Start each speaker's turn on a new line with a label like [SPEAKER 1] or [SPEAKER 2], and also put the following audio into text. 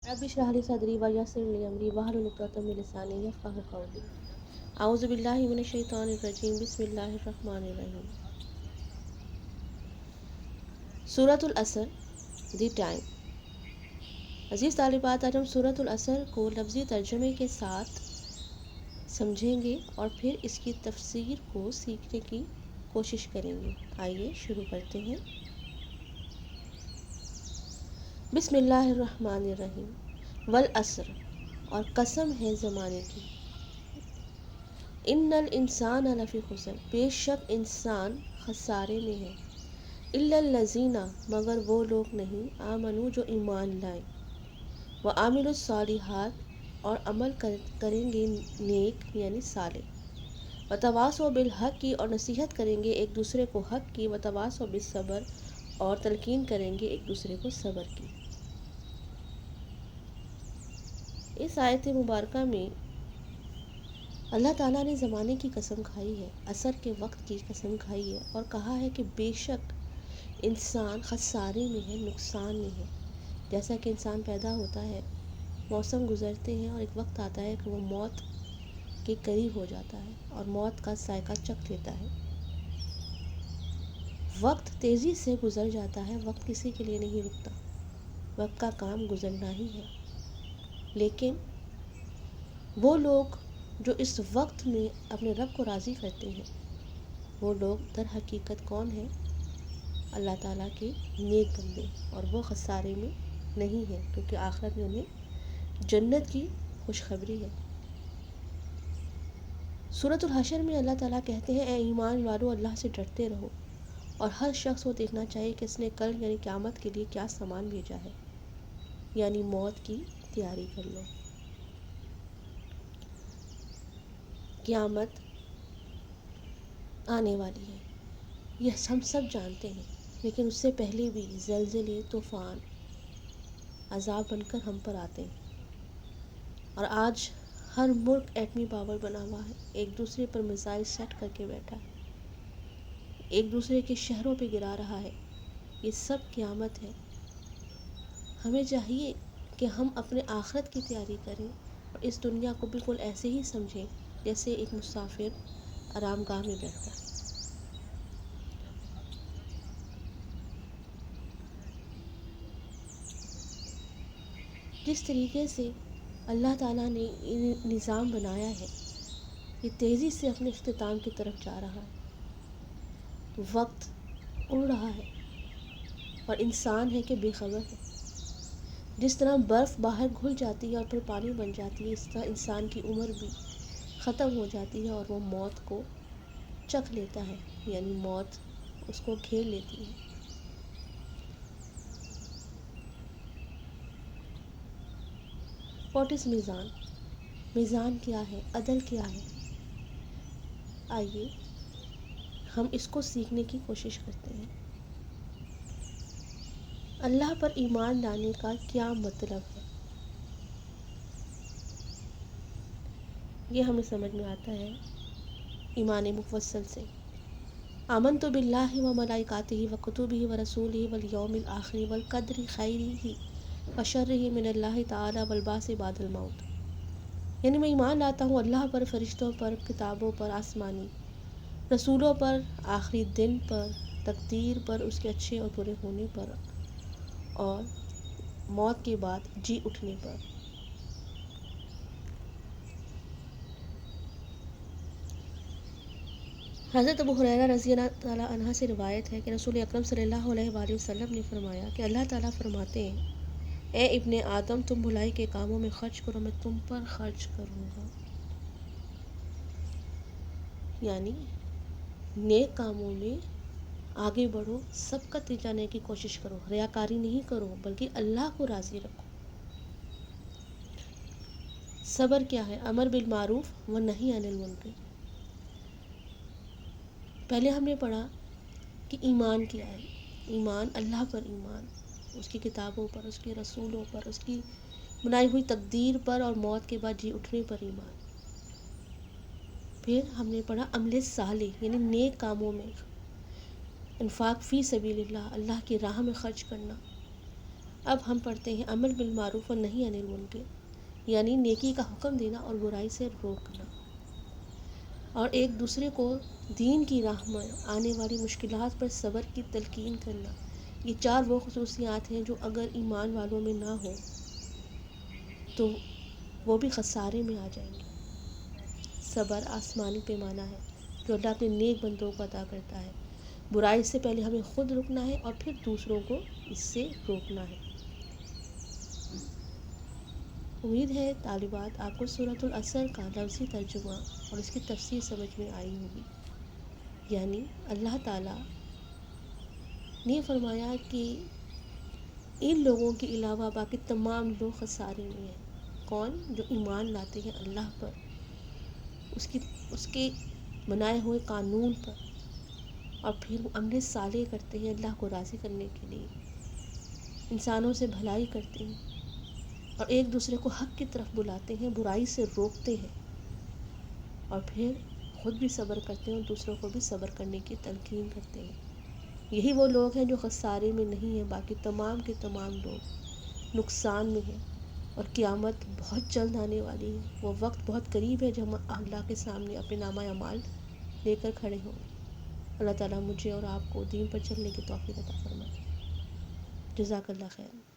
[SPEAKER 1] رب اشرح لي صدري ويسر لي امري واحلل عقدة من لساني يفقهوا قولي اعوذ باللہ من الشیطان الرجیم بسم اللہ الرحمن الرحیم سورۃ العصر دی ٹائم۔ عزیز طالبات، آج ہم سورۃ العصر کو لفظی ترجمے کے ساتھ سمجھیں گے اور پھر اس کی تفسیر کو سیکھنے کی کوشش کریں گے۔ آئیے شروع کرتے ہیں۔ بسم اللہ الرحمن الرحیم۔ والعصر، اور قسم ہے زمانے کی۔ ان الانسان لفی خسر، بے شک انسان خسارے میں ہے۔ الا الذین، مگر وہ لوگ نہیں، آمنو جو ایمان لائیں، وعملوا الصالحات، اور عمل کریں گے نیک یعنی صالح، وتواصوا بالحق کی، اور نصیحت کریں گے ایک دوسرے کو حق کی، وتواصوا بالصبر، اور تلقین کریں گے ایک دوسرے کو صبر کی۔ اس آیت مبارکہ میں اللہ تعالیٰ نے زمانے کی قسم کھائی ہے، عصر کے وقت کی قسم کھائی ہے، اور کہا ہے کہ بے شک انسان خسارے میں ہے، نقصان میں ہے۔ جیسا کہ انسان پیدا ہوتا ہے، موسم گزرتے ہیں اور ایک وقت آتا ہے کہ وہ موت کے قریب ہو جاتا ہے اور موت کا ذائقہ چکھ لیتا ہے۔ وقت تیزی سے گزر جاتا ہے، وقت کسی کے لیے نہیں رکتا، وقت کا کام گزرنا ہی ہے۔ لیکن وہ لوگ جو اس وقت میں اپنے رب کو راضی کرتے ہیں، وہ لوگ در حقیقت کون ہیں؟ اللہ تعالیٰ کے نیک بندے، اور وہ خسارے میں نہیں ہیں، کیونکہ آخرت میں انہیں جنت کی خوشخبری ہے۔ سورۃ الحشر میں اللہ تعالیٰ کہتے ہیں، اے ایمان والو، اللہ سے ڈرتے رہو، اور ہر شخص کو دیکھنا چاہیے کہ اس نے کل یعنی قیامت کے لیے کیا سامان بھیجا ہے، یعنی موت کی تیاری کر لو۔ قیامت آنے والی ہے، یہ ہم سب جانتے ہیں، لیکن اس سے پہلے بھی زلزلے، طوفان، عذاب بن کر ہم پر آتے ہیں۔ اور آج ہر ملک ایٹمی پاور بنا ہوا ہے، ایک دوسرے پر میزائل سیٹ کر کے بیٹھا ہے، ایک دوسرے کے شہروں پہ گرا رہا ہے۔ یہ سب قیامت ہے۔ ہمیں چاہیے کہ ہم اپنے آخرت کی تیاری کریں اور اس دنیا کو بالکل ایسے ہی سمجھیں جیسے ایک مسافر آرام گاہ میں بیٹھتا ہے۔ جس طریقے سے اللہ تعالیٰ نے نظام بنایا ہے، یہ تیزی سے اپنے اختتام کی طرف جا رہا ہے۔ وقت اڑ رہا ہے اور انسان ہے کہ بے خبر ہے۔ جس طرح برف باہر گھل جاتی ہے اور پھر پانی بن جاتی ہے، اس طرح انسان کی عمر بھی ختم ہو جاتی ہے اور وہ موت کو چکھ لیتا ہے، یعنی موت اس کو گھیر لیتی ہے۔ واٹ از میزان؟ میزان کیا ہے؟ عدل کیا ہے؟ آئیے ہم اس کو سیکھنے کی کوشش کرتے ہیں۔ اللہ پر ایمان لانے کا کیا مطلب ہے؟ یہ ہمیں سمجھ میں آتا ہے ایمان مفصل سے۔ آمنت باللہ و ملائکاتہ و کتبہ و رسولہ والیوم الآخر والقدر خیرہ و شرہ من اللہ تعالی والبعث بعد الموت، یعنی میں ایمان لاتا ہوں اللہ پر، فرشتوں پر، کتابوں پر، آسمانی رسولوں پر، آخری دن پر، تقدیر پر، اس کے اچھے اور برے ہونے پر، اور موت کے بعد جی اٹھنے پر۔ حضرت ابو ہریرہ رضی اللہ تعالیٰ عنہ سے روایت ہے کہ رسول اکرم صلی اللہ علیہ وآلہ وسلم نے فرمایا کہ اللہ تعالیٰ فرماتے ہیں، اے ابن آدم، تم بھلائی کے کاموں میں خرچ کرو، میں تم پر خرچ کروں گا۔ یعنی نیک کاموں میں آگے بڑھو، سبقت جانے کی کوشش کرو، ریاکاری نہیں کرو، بلکہ اللہ کو راضی رکھو۔ صبر کیا ہے؟ امر بالمعروف و نہی عن المنکر۔ پہلے ہم نے پڑھا کہ ایمان کیا ہے۔ ایمان، اللہ پر ایمان، اس کی کتابوں پر، اس کے رسولوں پر، اس کی بنائی ہوئی تقدیر پر، اور موت کے بعد جی اٹھنے پر ایمان۔ پھر ہم نے پڑھا عمل صالح، یعنی نیک کاموں میں انفاق فی سبیل اللہ، اللہ کی راہ میں خرچ کرنا، اب ہم پڑھتے ہیں امر بالمعروف و نہی عن المنکر، یعنی نیکی کا حکم دینا اور برائی سے روکنا، اور ایک دوسرے کو دین کی راہ میں آنے والی مشکلات پر صبر کی تلقین کرنا۔ یہ چار وہ خصوصیات ہیں جو اگر ایمان والوں میں نہ ہوں تو وہ بھی خسارے میں آ جائیں گے۔ صبر آسمانی پیمانہ ہے جو اللہ اپنے نیک بندوں کو عطا کرتا ہے۔ برائی سے پہلے ہمیں خود رکنا ہے اور پھر دوسروں کو اس سے روکنا ہے۔ امید ہے طالبات آپ کو سورۃ العصر کا لفظی ترجمہ اور اس کی تفسیر سمجھ میں آئی ہوگی۔ یعنی اللہ تعالیٰ نے فرمایا کہ ان لوگوں کے علاوہ باقی تمام لوگ خسارے میں ہیں۔ کون؟ جو ایمان لاتے ہیں اللہ پر، اس کے بنائے ہوئے قانون پر، اور پھر وہ عمل صالح کرتے ہیں اللہ کو راضی کرنے کے لیے، انسانوں سے بھلائی کرتے ہیں اور ایک دوسرے کو حق کی طرف بلاتے ہیں، برائی سے روکتے ہیں، اور پھر خود بھی صبر کرتے ہیں اور دوسروں کو بھی صبر کرنے کی تلقین کرتے ہیں۔ یہی وہ لوگ ہیں جو خسارے میں نہیں ہیں، باقی تمام کے تمام لوگ نقصان میں ہیں، اور قیامت بہت جلد آنے والی ہے۔ وہ وقت بہت قریب ہے جب ہم اللہ کے سامنے اپنے نامہ اعمال لے کر کھڑے ہوں گے۔ اللہ تعالیٰ مجھے اور آپ کو دین پر چلنے کی توفیق عطا فرمائے۔ جزاک اللہ خیر۔